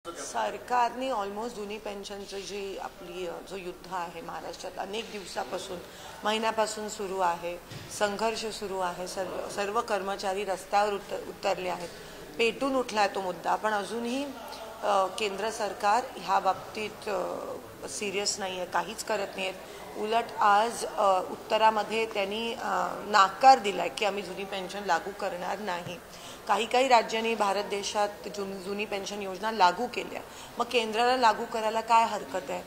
सरकारने ऑलमोस्ट जुनी पेन्शनचं जी आपली जो युद्ध आहे महाराष्ट्रात अनेक दिवसापासून महिन्यापासून सुरू आहे, संघर्ष सुरू आहे, सर्व कर्मचारी रस्त्यावर उतरले आहेत, पेटून उठला तो मुद्दा, पण अजूनही केंद्र सरकार ह्या बाबतीत सिरियस नाही आहे, काहीच करत नाही आहेत। उलट आज उत्तरामध्ये त्यांनी नाकार दिलाय की आम्ही जुनी पेन्शन लागू करणार नाही। काही राज्यांनी भारत देशात जुनी पेन्शन योजना लागू केल्या, मग केंद्राला लागू करायला काय हरकत आहे?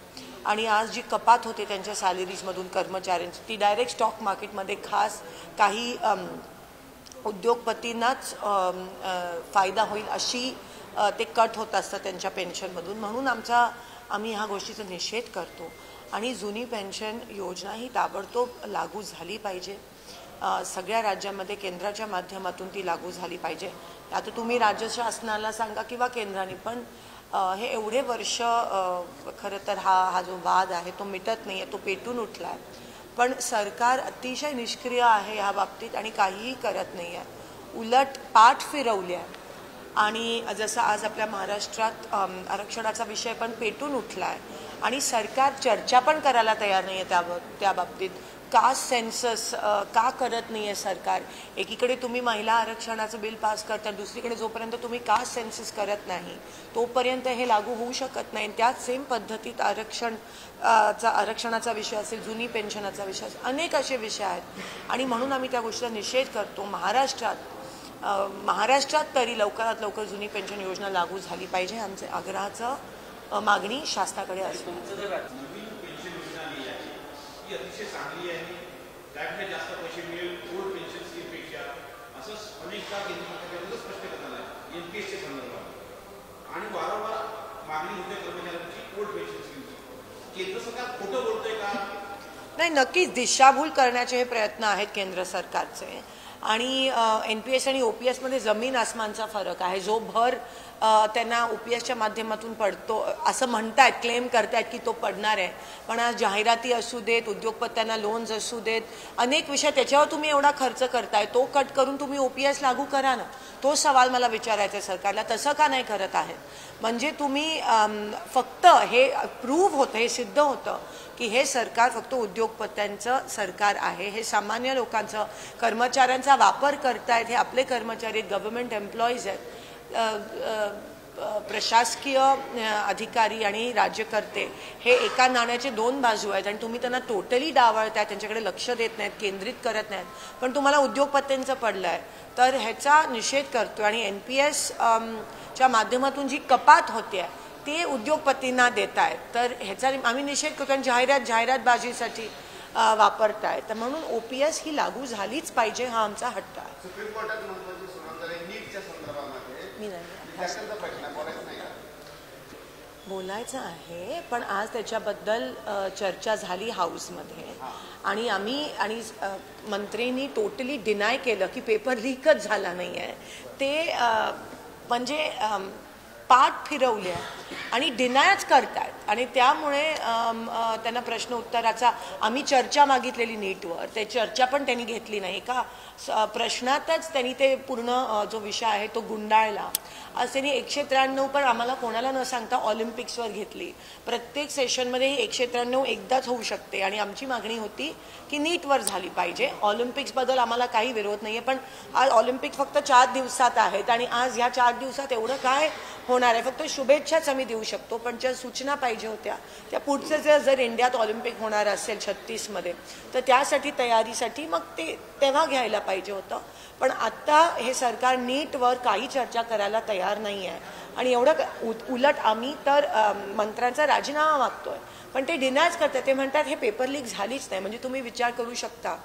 आणि आज जी कपात होते त्यांच्या सॅलरीजमधून कर्मचाऱ्यांची, ती डायरेक्ट स्टॉक मार्केटमध्ये खास काही उद्योगपतींनाच फायदा होईल अशी ते कट होत असतात त्यांच्या पेन्शनमधून। म्हणून आम्ही ह्या गोष्टीचा निषेध करतो आणि जुनी पेन्शन योजना ही ताबडतोब लागू झाली पाहिजे। सगळ्या राज्यांमध्ये केंद्राच्या माध्यमातून ती लागू झाली पाहिजे। आता तुम्ही राज्य शासनाला सांगा किंवा केंद्राने, पण हे एवढे वर्ष खरं तर हा जो वाद आहे तो मिटत नाही आहे, तो पेटून उठला आहे, पण सरकार अतिशय निष्क्रिय आहे ह्या बाबतीत आणि काहीही करत नाही आहे, उलट पाठ फिरवली आहे। आणि जसं आज आपल्या महाराष्ट्रात आरक्षणाचा विषय पण पेटून उठला आहे आणि सरकार चर्चा पण करायला तयार नाही आहे त्या बाबतीत। कास्ट सेन्सस का करत नाही आहे सरकार? एकीकडे तुम्ही महिला आरक्षणाचं बिल पास करता, दुसरीकडे जोपर्यंत तुम्ही कास्ट सेन्सस करत नाही तोपर्यंत हे लागू होऊ शकत नाही। त्याच सेम पद्धतीत आरक्षणाचा विषय असेल, जुनी पेन्शनाचा विषय असेल, अनेक असे विषय आहेत आणि म्हणून आम्ही त्या गोष्टीचा निषेध करतो। महाराष्ट्रात तरी लवकरात लवकर जुनी पेन्शन योजना लागू झाली पाहिजे, आमचे आग्रहाचं मागणी शासनाकडे असते। अतिशय चांगली आहे, त्यामुळे जास्त पैसे मिळेल ओल्ड पेन्शन स्कीमपेक्षा, असं अनेकदा केंद्र सरकारने स्पष्ट केलं आहे एनपीएसच्या संदर्भात आणि वारंवार मागणी होते कर्मचाऱ्यांची ओल्ड पेन्शन स्कीमची। केंद्र सरकार खोटं बोलतंय का? नाही, नक्कीच दिशाभूल करण्याचे हे प्रयत्न आहेत केंद्र सरकारचे आणि एनपीएस आणि ओपीएस मध्ये जमीन आसमानचा फरक आहे। जो भर त्यांना ओपीएसच्या माध्यमातून पडतो असं म्हणतात, क्लेम करतात की तो पडणार आहे, पण आज जाहिराती असू देत, उद्योगपत्यांना लोन्स असू देत, अनेक विषय त्याच्यावर तुम्ही एवढा खर्च करताय, तो कट करून तुम्ही ओपीएस लागू करा ना। तो सवाल मला विचारायचा आहे सरकारला, तसं का नाही करत आहे? म्हणजे तुम्ही फक्त हे प्रूव्ह होतं, हे सिद्ध होतं की हे सरकार फक्त उद्योगपत्यांचं सरकार आहे, हे सामान्य लोकांचं कर्मचाऱ्यांचा वापर करतायत, हे आपले कर्मचारी गव्हर्नमेंट एम्प्लॉईज आहेत, प्रशासकीय अधिकारी आणि राज्यकर्ते हे एका नाण्याचे दोन बाजू आहेत आणि तुम्ही त्यांना टोटली डावळताय, त्यांच्याकडे लक्ष देत नाहीत, केंद्रित करत नाहीत, पण तुम्हाला उद्योगपत्यांचं पडलं आहे, तर ह्याचा निषेध करतो। आणि एनपीएस च्या माध्यमातून जी कपात होते ते उद्योगपतींना देत आहेत, तर ह्याचा आम्ही निषेध करतो आणि जाहिरातबाजीसाठी वापरताय, तर म्हणून ओपीएस ही लागू झालीच पाहिजे, हा आमचा हट्ट आहे। बोलायचं आहे, पण आज त्याच्याबद्दल चर्चा झाली हाऊसमध्ये आणि मंत्रींनी टोटली डिनाय केलं की पेपर लीकच झाला नाही आहे, ते म्हणजे पाठ फिरवले आणि डिनायच करतात आणि त्यामुळे त्यांना प्रश्न उत्तराचा आम्ही चर्चा मागितलेली नीटवर, ते चर्चा पण त्यांनी घेतली नाही का प्रश्नातच त्यांनी ते पूर्ण जो विषय आहे तो गुंडाळला। आज त्यांनी 193 पण आम्हाला कोणाला न सांगता ऑलिम्पिक्सवर घेतली। प्रत्येक सेशनमध्ये 193 एकदाच होऊ शकते आणि आमची मागणी होती की नीटवर झाली पाहिजे। ऑलिम्पिक्सबद्दल आम्हाला काही विरोध नाही आहे, पण आज ऑलिम्पिक फक्त 4 दिवसात आहेत आणि आज ह्या 4 दिवसात एवढं काय होणार आहे? फक्त शुभेच्छाच आम्ही देऊ शकतो, पण ज्या सूचना पाहिजे होत्या त्या पुढचे जर इंडियात ऑलिम्पिक होणार असेल 36 मध्ये, तर त्यासाठी तयारीसाठी मग ते तेव्हा घ्यायला पाहिजे होतं, पण आता हे सरकार नीटवर काही चर्चा करायला तयार नाही आहे आणि एवढं उलट आम्ही तर मंत्र्यांचा राजीनामा मागतोय, पण ते डिनायच करतात, ते म्हणतात हे पेपर लीक झालीच नाही। म्हणजे तुम्ही विचार करू शकता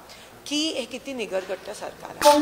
की हे किती निगरगट्ट सरकार आहे।